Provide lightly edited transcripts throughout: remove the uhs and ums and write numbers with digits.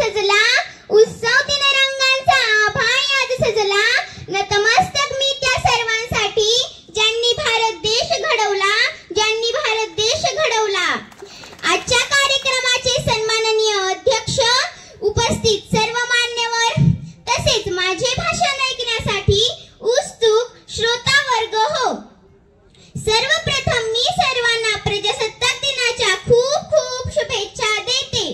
सजला, उत्सव दिन रंगांचा आभाळ आज सजला। नतमस्तक मी त्या सर्वांसाठी ज्यांनी भारत देश घडवला, ज्यांनी भारत देश घडवला। आजच्या कार्यक्रमाचे सन्माननीय अध्यक्ष, उपस्थित सर्व मान्यवर, तसेच माझे भाषण ऐकण्यासाठी उत्सुक श्रोता वर्ग हो, सर्वप्रथम मी सर्वांना प्रजासत्ताक दिनाच्या खूप खूप शुभेच्छा देते।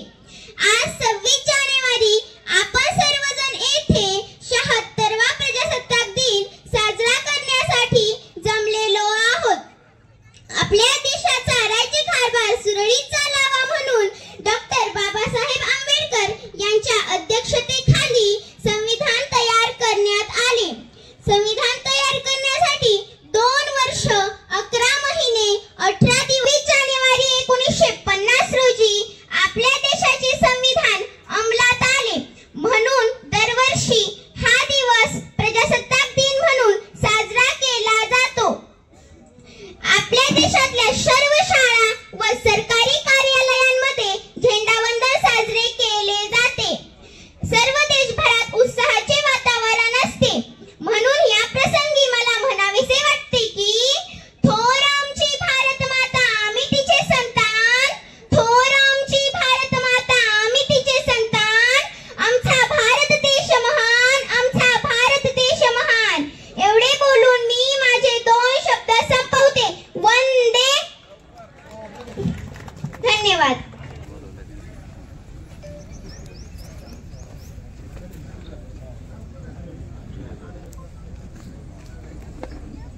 आज 26 जानेवारी आपण सर्वजण येथे 76वा प्रजासत्ताक दिन साजरा करण्यासाठी जमलेलो आहोत। आपल्या देशाचा राज्यकारभार सुरळीत चालावा म्हणून डॉक्टर बाबासाहेब आंबेडकर यांच्या अध्यक्षतेखाली संविधान तयार करण्यात आले। संविधान तयार करण्यासाठी 2 वर्ष 11 महिने 18 दिवस जानेवारी 1950 रोजी आपल्या देशाचे संविधान अंमलात आले। म्हणून दरवर्षी हा दिवस प्रजासत्ताक दिन म्हणून साजरा केला जातो। आपल्या देशातल्या सर्व शाळा व सरकारी कार्यालयांमध्ये झेंडावंदन साजरे केले जाते। सर्व देशभरात उत्साहाचे वातावरण असते। म्हणून या प्रसंगी मला म्हणावेसे वाटते की थोर आमची भारत माता आम्ही तिचे संतान, थोर आमची भारत माता आम्ही तिचे संतान, आमचा भारत देश महान, आमचा भारत देश महान। एवढे बोलून मी माझे 2 शब्द संपवते। वंदे। धन्यवाद।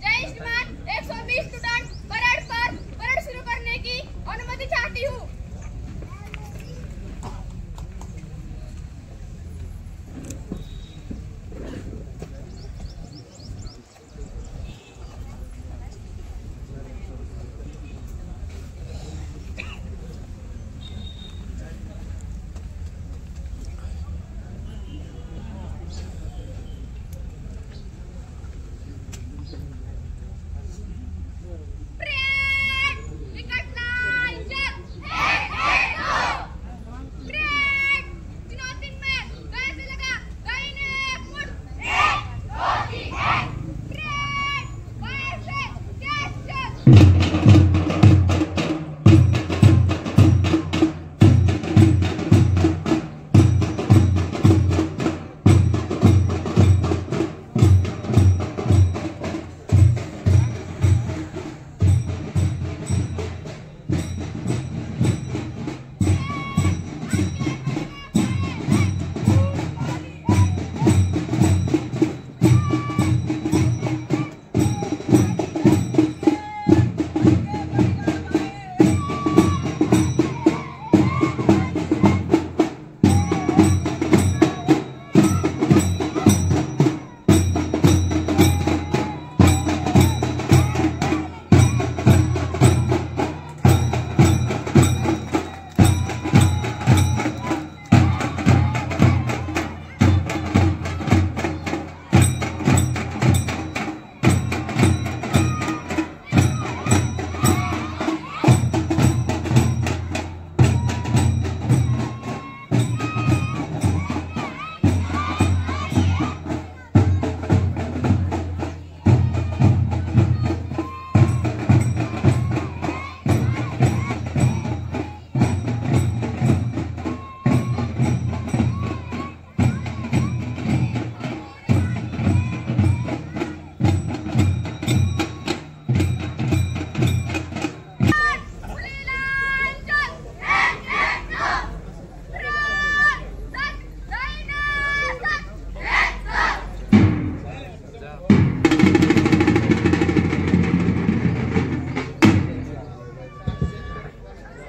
जय श्रीमान 120 स्टूडेंट परेड पर परेड शुरू करने की अनुमति चाहती हूँ।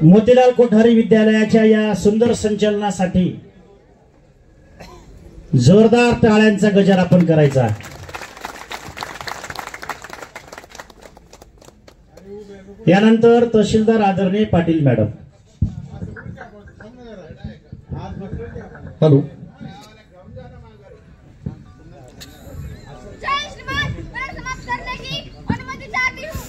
मोतीलाल कोठारी विद्यालयाच्या या सुंदर संचलनासाठी जोरदार टाळ्यांचा गजर आपण करायचा। यानंतर तहसीलदार आदरणीय पाटील मॅडम। हॅलो जय श्रीमान परेड समाप्त करने की अनुमति चाहती हूँ।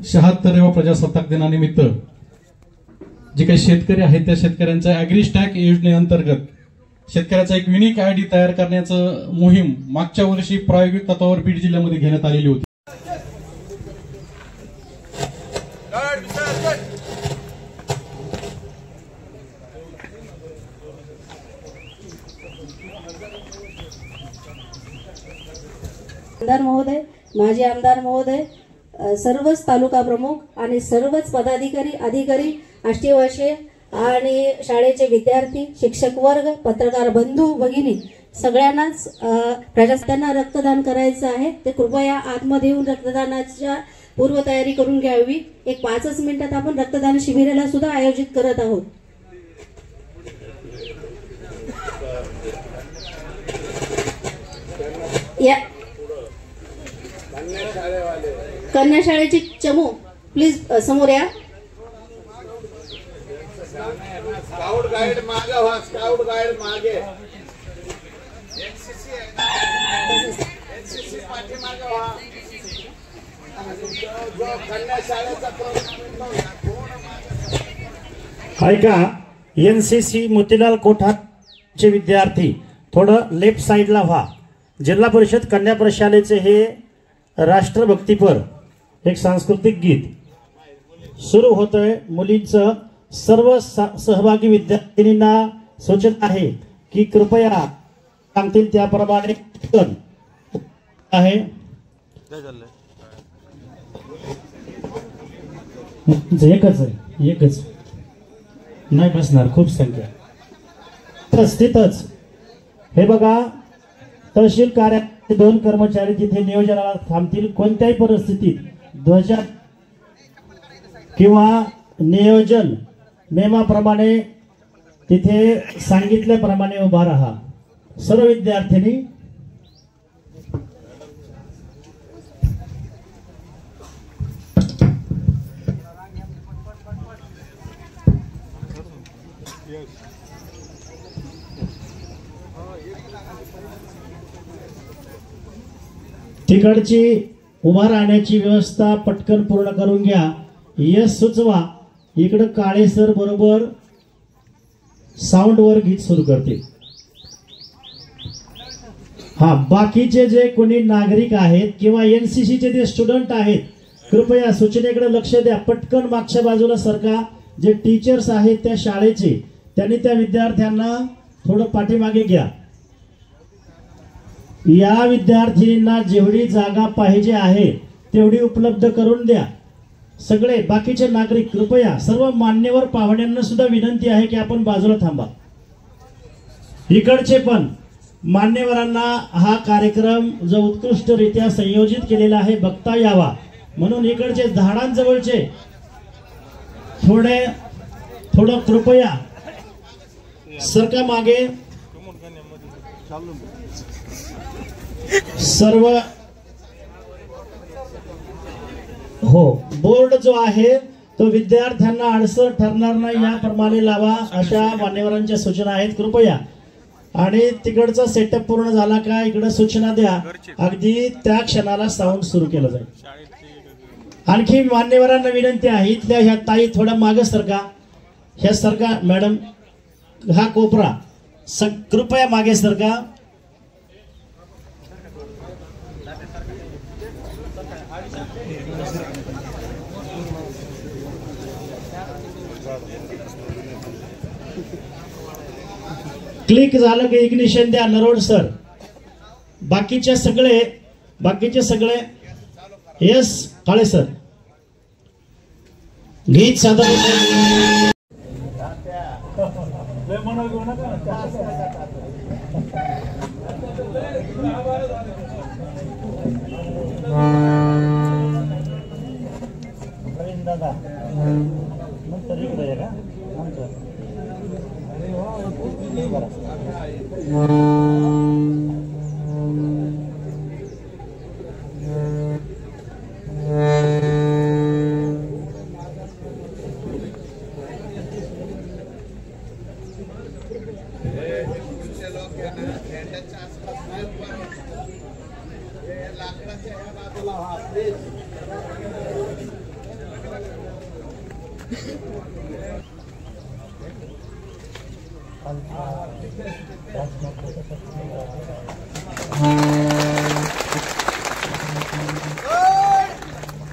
76व्या प्रजासत्ताक दिनानिमित्त जे काही शेतकरी आहेत त्या शेतकऱ्यांच्या ॲग्रीस्टॅक योजनेअंतर्गत शेतकऱ्याचा एक युनिक आयडी तयार करण्याचं मोहीम मागच्या वर्षी प्रायोगिक तत्वावर बीड जिल्ह्यामध्ये घेण्यात आलेली होती. आमदार महोदय, माजी आमदार महोदय, सर्वच तालुका प्रमुख आणि सर्वच पदाधिकारी अधिकारी, आष्टीवासी आणि शाळेचे विद्यार्थी, शिक्षक वर्ग, पत्रकार बंधू भगिनी सगळ्यांनाच प्रशासनाला रक्तदान करायचं आहे. ते कृपया आतमध्ये येऊन रक्तदानाच्या पूर्वतयारी करून घ्यावी. एक 5 मिनिटात आपण रक्तदान शिबिराला सुद्धा आयोजित करत आहोत. या कन्या शाळेची चमू प्लीज समोर या. स्काउट गाइड मागे व्हा, स्काउट गाइड मागे. एनसीसी पाठीमागे व्हा. जो कन्या शाळेचा प्रोग्राम ऐका, एनसीसी मोतीलाल कोठारचे विद्यार्थी थोडं लेफ्ट साईडला व्हा. जिल्हा परिषद कन्या प्रशालेचे हे राष्ट्रभक्तीपर एक सांस्कृतिक गीत सुरू होतंय. मुलींचं सर्व सहभागी विद्यार्थिनींना सूचना आहे की कृपया सांगतील त्याप्रमाणे आहे. एकच नाही बसणार, खूप संख्या तिथंच. हे बघा, तहसील कार्यालयाचे 2 कर्मचारी तिथे नियोजनाला थांबतील. कोणत्याही परिस्थितीत ध्वजा किंवा नियोजन नियमाप्रमाणे तिथे सांगितल्याप्रमाणे उभा राहा. सर्व विद्यार्थ्यांनी तिकडची उभा राहण्याची व्यवस्था पटकन पूर्ण करून घ्या. यस सुचवा. इकडं काळे सर बरोबर साऊंड वर गीत सुरू करते. हा, बाकीचे जे कोणी नागरिक आहेत किंवा एनसीसीचे जे स्टुडंट आहेत, कृपया सूचनेकडे लक्ष द्या. पटकन मागच्या बाजूला सरका. जे टीचर्स आहेत त्या शाळेचे, त्यांनी त्या विद्यार्थ्यांना थोडं पाठीमागे घ्या. या विद्यार्थ्यांना जेवढी जागा पाहिजे आहे तेवढी उपलब्ध करून द्या. सगळे बाकीचे नागरिक कृपया, सर्व मान्यवर पाहुण्यांना सुद्धा विनंती आहे की आपण बाजूला थांबा. इकडचे पण मान्यवरांना हा कार्यक्रम जो उत्कृष्टरित्या संयोजित केलेला आहे बघता यावा म्हणून इकडचे झाडांजवळचे थोडं कृपया सरका मागे. सर्व हो, बोर्ड जो आहे तो विद्यार्थ्यांना अडसर ठरणार नाही याप्रमाणे लावा, अशा मान्यवरांच्या सूचना आहेत. कृपया. आणि तिकडचा सेटअप पूर्ण झाला का इकडे सूचना द्या. अगदी त्या क्षणाला साऊंड सुरू केलं जाईल. आणखी मान्यवरांना विनंती आहे, इथल्या ह्या ताई थोडा मागे सरका. ह्या सरका मॅडम, हा कोपरा कृपया मागे सरका. क्लिक झालं की इग्निशन द्या नरोड सर. बाकीचे सगळे यस काळे सर. गीत सादर. दादा नंतर इकडे आहे का लाकडाचे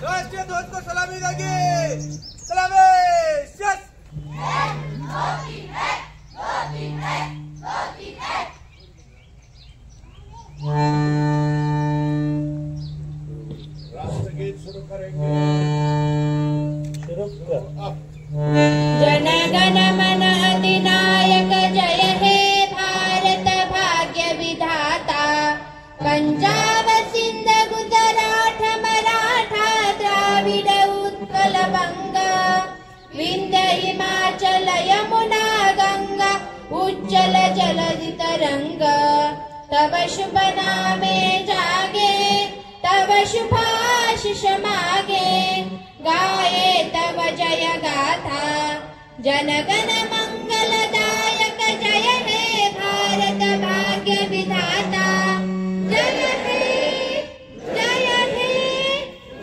राष्ट्रीय ध्वज को सलामी देंगे। सलामी यस। राष्ट्रगीत शुरू करेंगे। जन गण मन अधिनायक जय हे भारत भाग्य विधाता। पंजाब सिंध गुजरात मराठा द्राविड उत्कल बंग। विंध्य हिमाचल यमुना गंगा उज्जल जलधि तरंग। तब शुभ नामे जागे तब शुभाशिष मागे। गाये तब जय गाथा जन गण मंगलदायक जय हे भारत भाग्य विधाता। जय हे जय हे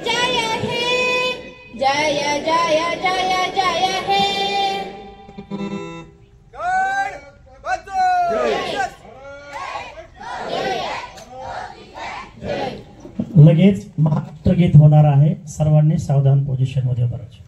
जय हे जय जय जय जय हे। लगेच महाराष्ट्रगीत होणार आहे. सर्वांनी सावधान पोझिशन मध्ये उभं राहायचं.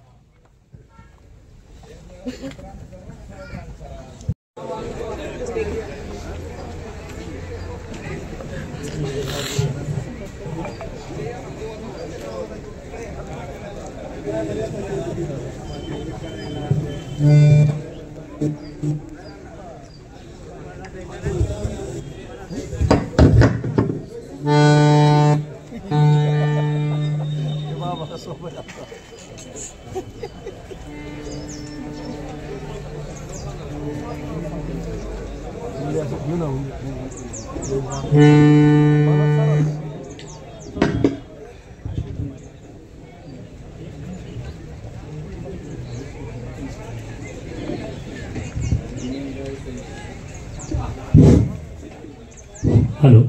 हॅलो.